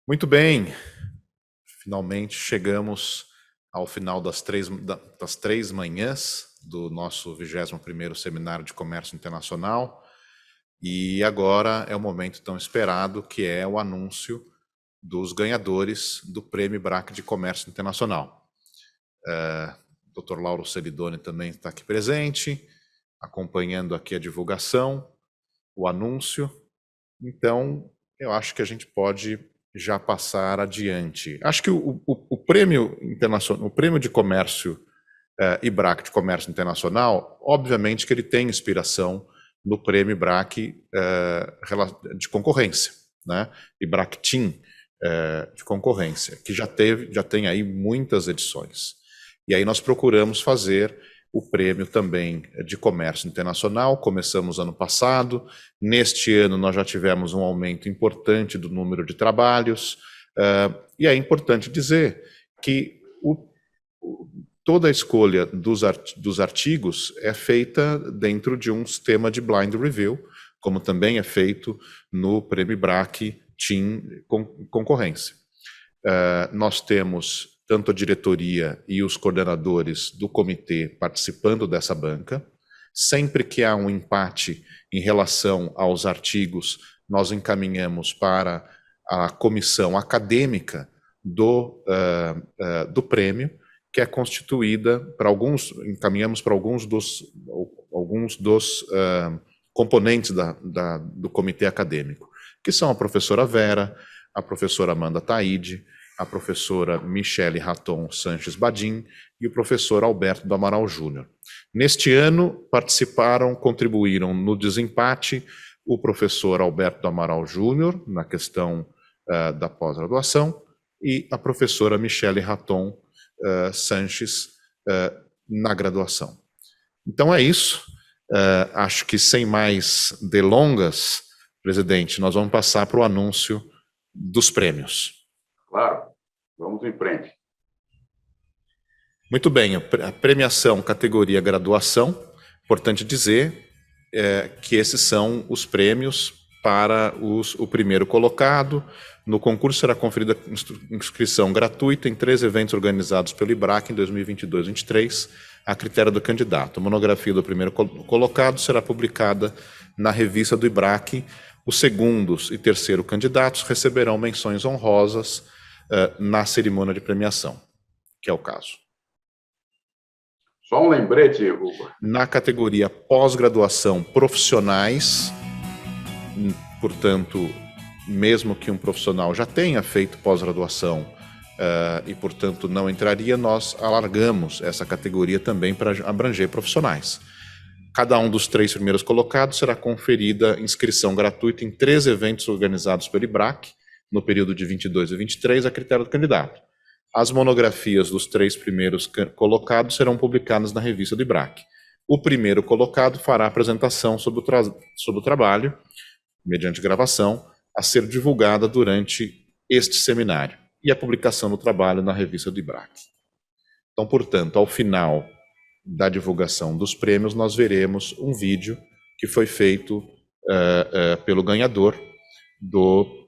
Muito bem, finalmente chegamos ao final das três manhãs do nosso 21º Seminário de Comércio Internacional e agora é o momento tão esperado, que é o anúncio dos ganhadores do Prêmio IBRAC de Comércio Internacional. Dr. Lauro Celidoni também está aqui presente, acompanhando aqui a divulgação, o anúncio. Então, eu acho que a gente pode já passar adiante. Acho que o prêmio internacional, o prêmio de comércio IBRAC de comércio internacional, obviamente que ele tem inspiração no prêmio IBRAC de concorrência, né? IBRAC Team de concorrência, que já tem aí muitas edições. E aí nós procuramos fazer o prêmio também de comércio internacional. Começamos ano passado. Neste ano nós já tivemos um aumento importante do número de trabalhos, e é importante dizer que toda a escolha dos artigos é feita dentro de um sistema de blind review, como também é feito no Prêmio IBRAC Team Concorrência. Nós temos tanto a diretoria e os coordenadores do comitê participando dessa banca. Sempre que há um empate em relação aos artigos, nós encaminhamos para a comissão acadêmica do prêmio, que é constituída encaminhamos para alguns dos componentes do comitê acadêmico, que são a professora Vera, a professora Amanda Taide, a professora Michele Raton Sanches Badim e o professor Alberto do Amaral Júnior. Neste ano, contribuíram no desempate o professor Alberto do Amaral Júnior, na questão da pós-graduação, e a professora Michele Raton Sanches na graduação. Então é isso. Acho que sem mais delongas, presidente, nós vamos passar para o anúncio dos prêmios. Claro, vamos em frente. Muito bem, a premiação categoria graduação, importante dizer que esses são os prêmios para o primeiro colocado. No concurso será conferida inscrição gratuita em 3 eventos organizados pelo IBRAC em 2022-23, a critério do candidato. A monografia do primeiro colocado será publicada na revista do IBRAC. Os segundos e terceiro candidatos receberão menções honrosas na cerimônia de premiação, que é o caso. Só um lembrete, Hugo. Na categoria pós-graduação profissionais, portanto, mesmo que um profissional já tenha feito pós-graduação e, portanto, não entraria, nós alargamos essa categoria também para abranger profissionais. Cada um dos 3 primeiros colocados será conferida inscrição gratuita em 3 eventos organizados pelo IBRAC, no período de 22 e 23, a critério do candidato. As monografias dos 3 primeiros colocados serão publicadas na revista do IBRAC. O primeiro colocado fará a apresentação sobre o trabalho, mediante gravação, a ser divulgada durante este seminário, e a publicação do trabalho na revista do IBRAC. Então, portanto, ao final da divulgação dos prêmios, nós veremos um vídeo que foi feito pelo ganhador do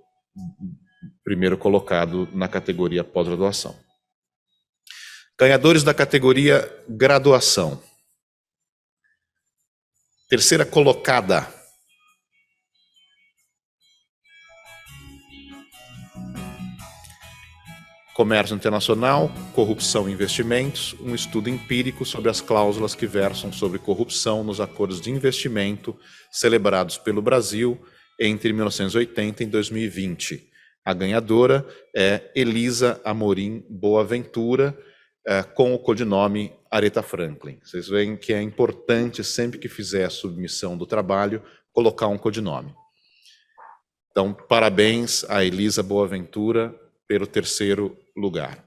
primeiro colocado na categoria pós-graduação. Ganhadores da categoria graduação. Terceira colocada. Comércio Internacional, Corrupção e Investimentos, um estudo empírico sobre as cláusulas que versam sobre corrupção nos acordos de investimento celebrados pelo Brasil entre 1980 e 2020. A ganhadora é Elisa Amorim Boaventura, com o codinome Aretha Franklin. Vocês veem que é importante, sempre que fizer a submissão do trabalho, colocar um codinome. Então, parabéns a Elisa Boaventura pelo terceiro lugar.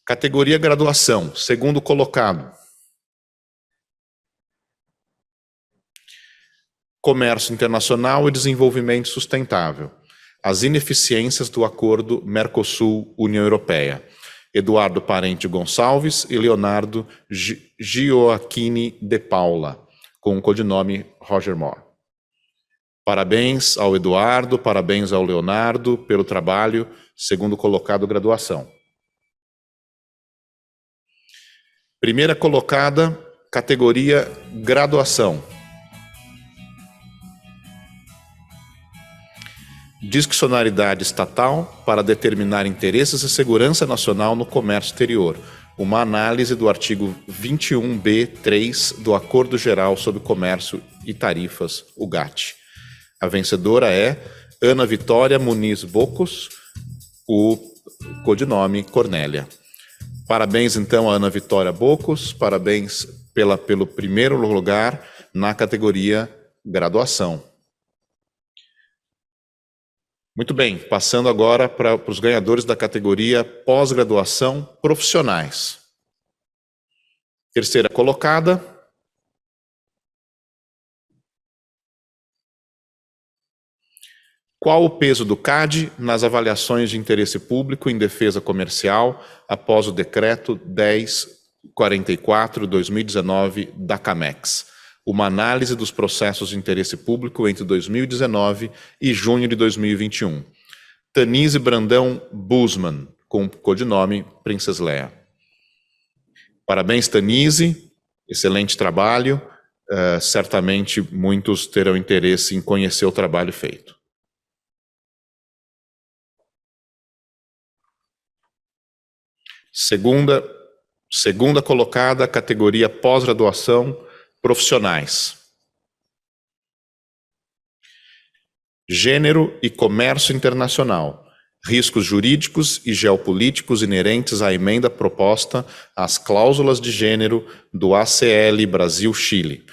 Categoria graduação, segundo colocado. Comércio Internacional e Desenvolvimento Sustentável. As ineficiências do acordo Mercosul-União Europeia. Eduardo Parente Gonçalves e Leonardo Gioacchini de Paula, com o codinome Roger Moore. Parabéns ao Eduardo, parabéns ao Leonardo pelo trabalho, segundo colocado, graduação. Primeira colocada, categoria graduação. Discricionariedade estatal para determinar interesses e segurança nacional no comércio exterior. Uma análise do artigo 21b(3) do Acordo Geral sobre Comércio e Tarifas, o GATT. A vencedora é Ana Vitória Muniz Bocos, o codinome Cornélia. Parabéns, então, a Ana Vitória Bocos, parabéns pelo primeiro lugar na categoria graduação. Muito bem, passando agora para os ganhadores da categoria pós-graduação profissionais. Terceira colocada. Qual o peso do CAD nas avaliações de interesse público em defesa comercial após o decreto 1044/2019 da CAMEX? Uma análise dos processos de interesse público entre 2019 e junho de 2021. Tanise Brandão Busman, com codinome Princess Leia. Parabéns, Tanise, excelente trabalho. Certamente muitos terão interesse em conhecer o trabalho feito. Segunda colocada, categoria pós-graduação, profissionais. Gênero e comércio internacional. Riscos jurídicos e geopolíticos inerentes à emenda proposta às cláusulas de gênero do ACL Brasil-Chile.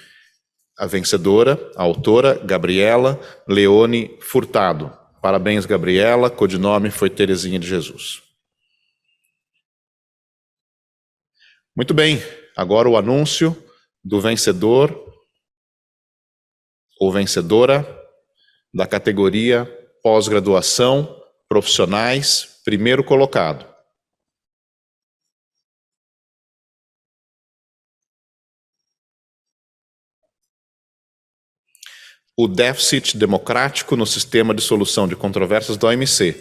A vencedora, a autora, Gabriela Leone Furtado. Parabéns, Gabriela. Codinome foi Terezinha de Jesus. Muito bem. Agora o anúncio do vencedor ou vencedora da categoria pós-graduação profissionais, primeiro colocado. O déficit democrático no sistema de solução de controvérsias da OMC,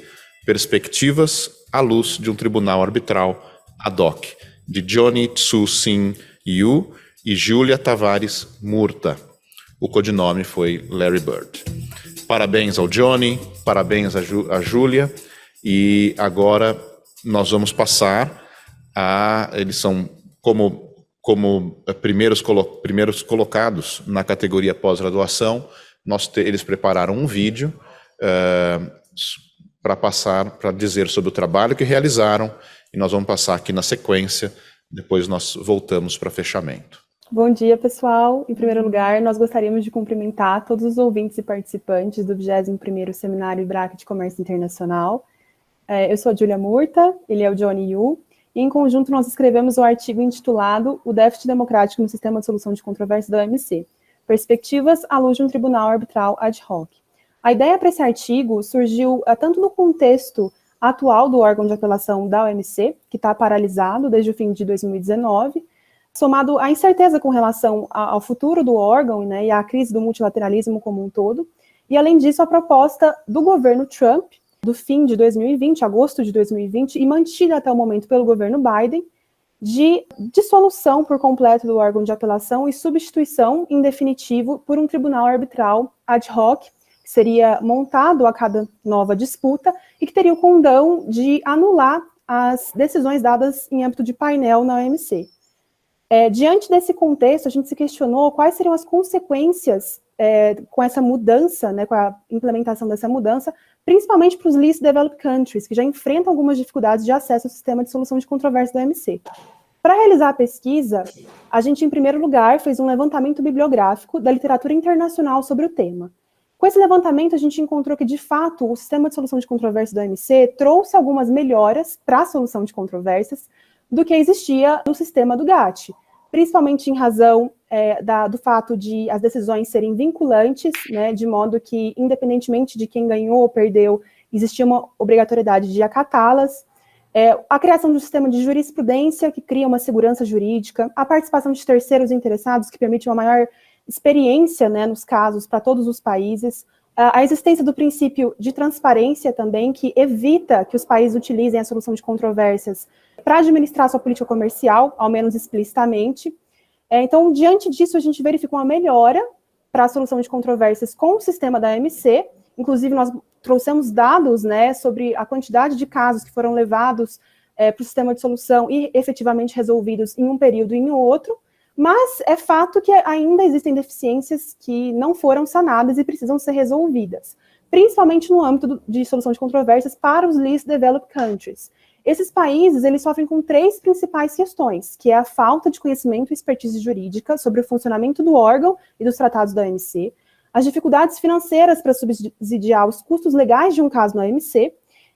perspectivas à luz de um tribunal arbitral ad hoc, de Johnny Tsu Sin Yu e Júlia Tavares Murta. O codinome foi Larry Bird. Parabéns ao Johnny, parabéns à Júlia, e agora nós vamos passar a... Eles são como primeiros colocados na categoria pós-graduação. Eles prepararam um vídeo para dizer sobre o trabalho que realizaram, e nós vamos passar aqui na sequência, depois nós voltamos para fechamento. Bom dia, pessoal. Em primeiro lugar, nós gostaríamos de cumprimentar todos os ouvintes e participantes do 21º Seminário IBRAC de Comércio Internacional. Eu sou a Júlia Murta, ele é o Johnny Yu, e em conjunto nós escrevemos o artigo intitulado O déficit democrático no sistema de solução de controvérsias da OMC, perspectivas à luz de um tribunal arbitral ad hoc. A ideia para esse artigo surgiu tanto no contexto atual do órgão de apelação da OMC, que está paralisado desde o fim de 2019, somado à incerteza com relação ao futuro do órgão, né, e à crise do multilateralismo como um todo, e além disso a proposta do governo Trump, do fim de 2020, agosto de 2020, e mantida até o momento pelo governo Biden, de dissolução por completo do órgão de apelação e substituição, em definitivo, por um tribunal arbitral ad hoc, que seria montado a cada nova disputa e que teria o condão de anular as decisões dadas em âmbito de painel na OMC. Diante desse contexto, a gente se questionou quais seriam as consequências com essa mudança, né, com a implementação dessa mudança, principalmente para os least developed countries, que já enfrentam algumas dificuldades de acesso ao sistema de solução de controvérsia da OMC. Para realizar a pesquisa, a gente, em primeiro lugar, fez um levantamento bibliográfico da literatura internacional sobre o tema. Com esse levantamento, a gente encontrou que, de fato, o sistema de solução de controvérsia da OMC trouxe algumas melhoras para a solução de controvérsias do que existia no sistema do GATT, principalmente em razão do fato de as decisões serem vinculantes, né, de modo que, independentemente de quem ganhou ou perdeu, existia uma obrigatoriedade de acatá-las, a criação de um sistema de jurisprudência que cria uma segurança jurídica, a participação de terceiros interessados que permite uma maior experiência, né, nos casos para todos os países, A existência do princípio de transparência também, que evita que os países utilizem a solução de controvérsias para administrar sua política comercial, ao menos explicitamente. Então, diante disso, a gente verifica uma melhora para a solução de controvérsias com o sistema da OMC. Inclusive, nós trouxemos dados, né, sobre a quantidade de casos que foram levados para o sistema de solução e efetivamente resolvidos em um período e em outro, mas é fato que ainda existem deficiências que não foram sanadas e precisam ser resolvidas, principalmente no âmbito de solução de controvérsias para os least developed countries. Esses países, eles sofrem com 3 principais questões, que é a falta de conhecimento e expertise jurídica sobre o funcionamento do órgão e dos tratados da OMC, as dificuldades financeiras para subsidiar os custos legais de um caso na OMC,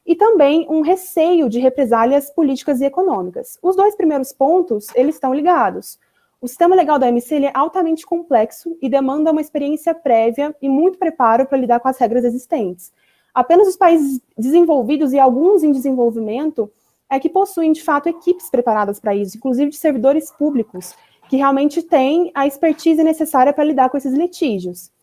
e também um receio de represálias políticas e econômicas. Os 2 primeiros pontos, eles estão ligados. O sistema legal da OMC ele é altamente complexo e demanda uma experiência prévia e muito preparo para lidar com as regras existentes. Apenas os países desenvolvidos e alguns em desenvolvimento é que possuem, de fato, equipes preparadas para isso, inclusive de servidores públicos, que realmente têm a expertise necessária para lidar com esses litígios.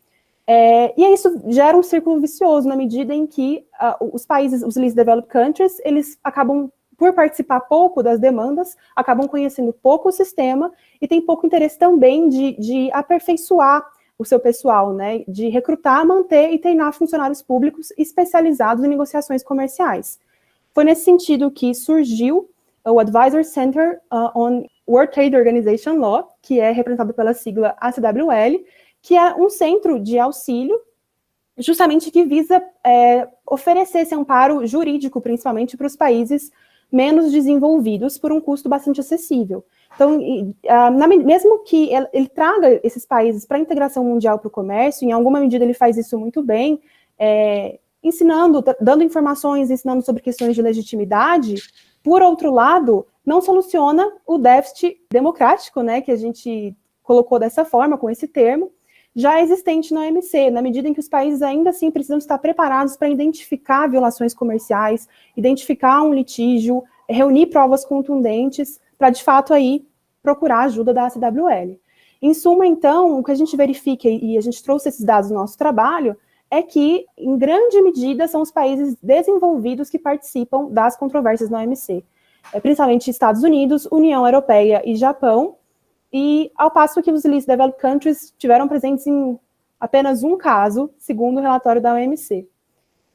E isso gera um círculo vicioso na medida em que os países, os least developed countries, eles acabam, por participar pouco das demandas, acabam conhecendo pouco o sistema e tem pouco interesse também de aperfeiçoar o seu pessoal, né, de recrutar, manter e treinar funcionários públicos especializados em negociações comerciais. Foi nesse sentido que surgiu o Advisor Center on World Trade Organization Law, que é representado pela sigla ACWL, que é um centro de auxílio, justamente que visa oferecer esse amparo jurídico, principalmente para os países menos desenvolvidos, por um custo bastante acessível. Então, mesmo que ele traga esses países para a integração mundial para o comércio, em alguma medida ele faz isso muito bem, ensinando, dando informações, ensinando sobre questões de legitimidade, por outro lado, não soluciona o déficit democrático, né, que a gente colocou dessa forma, com esse termo, já existente na OMC, na medida em que os países ainda assim precisam estar preparados para identificar violações comerciais, identificar um litígio, reunir provas contundentes, para de fato aí procurar a ajuda da ACWL. Em suma, então, o que a gente verifica, e a gente trouxe esses dados no nosso trabalho, é que, em grande medida, são os países desenvolvidos que participam das controvérsias na OMC, principalmente Estados Unidos, União Europeia e Japão, e ao passo que os least developed countries tiveram presentes em apenas um caso, segundo o relatório da OMC.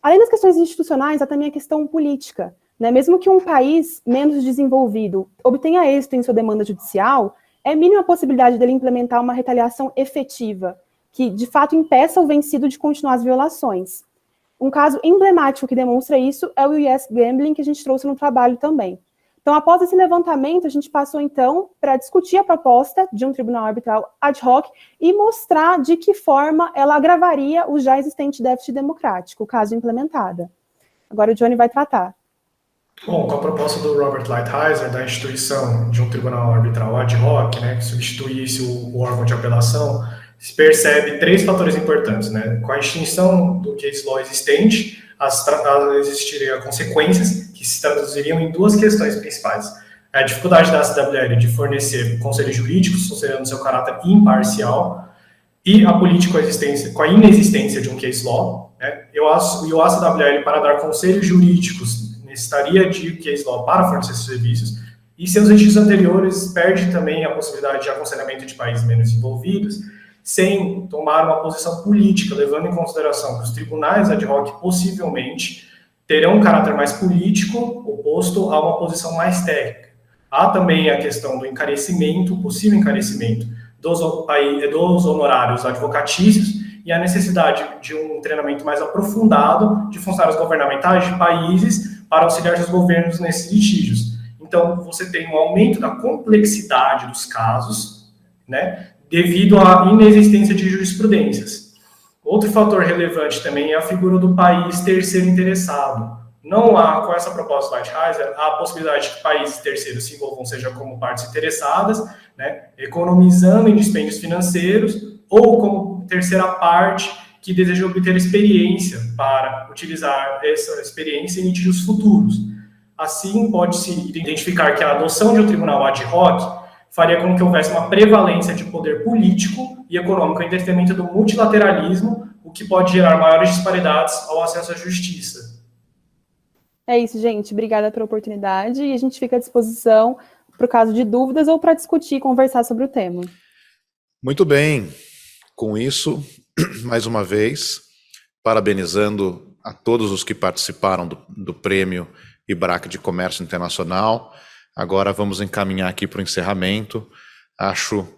Além das questões institucionais, há também a questão política, né? Mesmo que um país menos desenvolvido obtenha êxito em sua demanda judicial, é mínima a possibilidade dele implementar uma retaliação efetiva, que de fato impeça o vencido de continuar as violações. Um caso emblemático que demonstra isso é o US Gambling, que a gente trouxe no trabalho também. Então, após esse levantamento, a gente passou, então, para discutir a proposta de um tribunal arbitral ad hoc e mostrar de que forma ela agravaria o já existente déficit democrático, caso implementada. Agora o Johnny vai tratar. Bom, com a proposta do Robert Lighthizer da instituição de um tribunal arbitral ad hoc, né, que substituísse o órgão de apelação, se percebe 3 fatores importantes, né? Com a extinção do case law existente, existiriam consequências que se traduziriam em 2 questões principais. A dificuldade da ACWL de fornecer conselhos jurídicos, considerando seu caráter imparcial, e a política com a inexistência de um case law, né? E o ACWL, para dar conselhos jurídicos, necessitaria de case law para fornecer seus serviços, e seus registros anteriores perde também a possibilidade de aconselhamento de países menos envolvidos, sem tomar uma posição política, levando em consideração que os tribunais ad hoc possivelmente terão um caráter mais político, oposto a uma posição mais técnica. Há também a questão do encarecimento, possível encarecimento dos honorários advocatícios e a necessidade de um treinamento mais aprofundado de funcionários governamentais de países para auxiliar os governos nesses litígios. Então, você tem um aumento da complexidade dos casos, né, devido à inexistência de jurisprudências. Outro fator relevante também é a figura do país terceiro interessado. Não há, com essa proposta do Lighthizer, a possibilidade de que países terceiros se envolvam, seja como partes interessadas, né, economizando em dispêndios financeiros, ou como terceira parte que deseja obter experiência para utilizar essa experiência em litígios futuros. Assim, pode-se identificar que a adoção de um tribunal ad hoc faria com que houvesse uma prevalência de poder político e econômico em detrimento do multilateralismo, o que pode gerar maiores disparidades ao acesso à justiça. É isso, gente. Obrigada pela oportunidade e a gente fica à disposição para o caso de dúvidas ou para discutir e conversar sobre o tema. Muito bem. Com isso, mais uma vez, parabenizando a todos os que participaram do Prêmio IBRAC de Comércio Internacional. Agora vamos encaminhar aqui para o encerramento. Acho,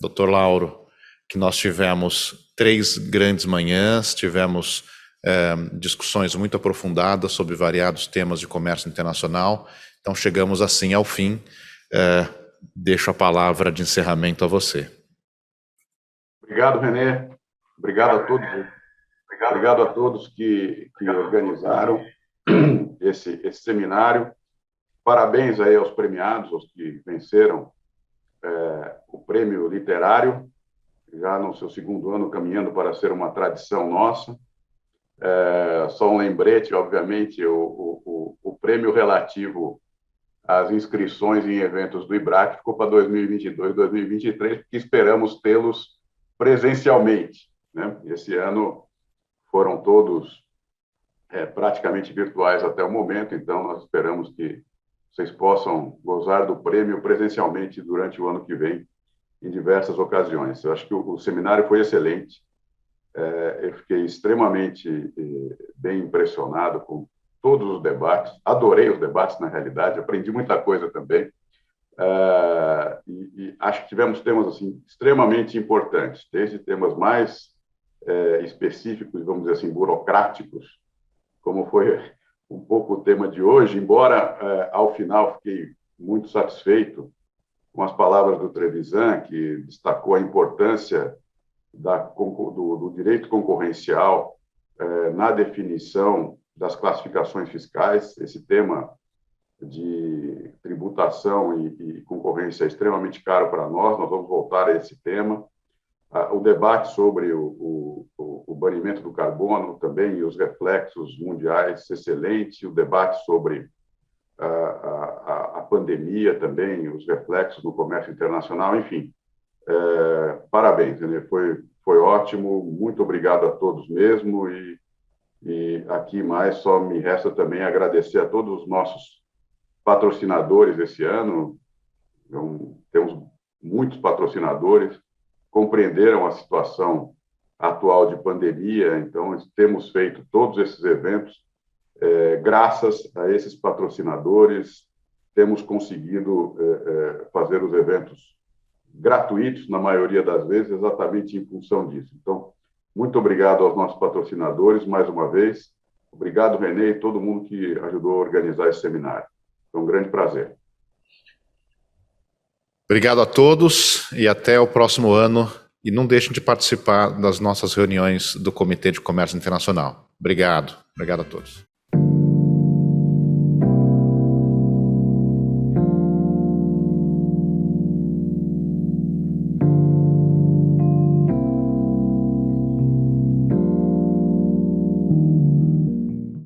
Dr. Lauro, que nós tivemos 3 grandes manhãs, tivemos discussões muito aprofundadas sobre variados temas de comércio internacional. Então chegamos assim ao fim. Deixo a palavra de encerramento a você. Obrigado, René. Obrigado a todos. Obrigado a todos que organizaram esse seminário. Parabéns aí aos premiados, aos que venceram o prêmio literário, já no seu 2º ano, caminhando para ser uma tradição nossa. Só um lembrete, obviamente, o prêmio relativo às inscrições em eventos do IBRAC ficou para 2022, 2023, porque esperamos tê-los presencialmente, né? Esse ano foram todos praticamente virtuais até o momento, então nós esperamos que vocês possam gozar do prêmio presencialmente durante o ano que vem, em diversas ocasiões. Eu acho que o seminário foi excelente. Eu fiquei extremamente bem impressionado com todos os debates. Adorei os debates, na realidade. Aprendi muita coisa também. E acho que tivemos temas assim, extremamente importantes, desde temas mais específicos, vamos dizer assim, burocráticos, como foi um pouco o tema de hoje, embora ao final fiquei muito satisfeito com as palavras do Trevisan, que destacou a importância do direito concorrencial na definição das classificações fiscais. Esse tema de tributação e concorrência é extremamente caro para nós vamos voltar a esse tema. O debate sobre o banimento do carbono também e os reflexos mundiais, excelente. O debate sobre a pandemia também, os reflexos no comércio internacional, enfim. Parabéns, né? Foi ótimo, muito obrigado a todos mesmo, e aqui mais só me resta também agradecer a todos os nossos patrocinadores esse ano. Então, temos muitos patrocinadores, compreenderam a situação atual de pandemia, então temos feito todos esses eventos graças a esses patrocinadores, temos conseguido fazer os eventos gratuitos, na maioria das vezes, exatamente em função disso. Então, muito obrigado aos nossos patrocinadores, mais uma vez. Obrigado, René, e todo mundo que ajudou a organizar esse seminário. Foi um grande prazer. Obrigado a todos e até o próximo ano. E não deixem de participar das nossas reuniões do Comitê de Comércio Internacional. Obrigado. Obrigado a todos.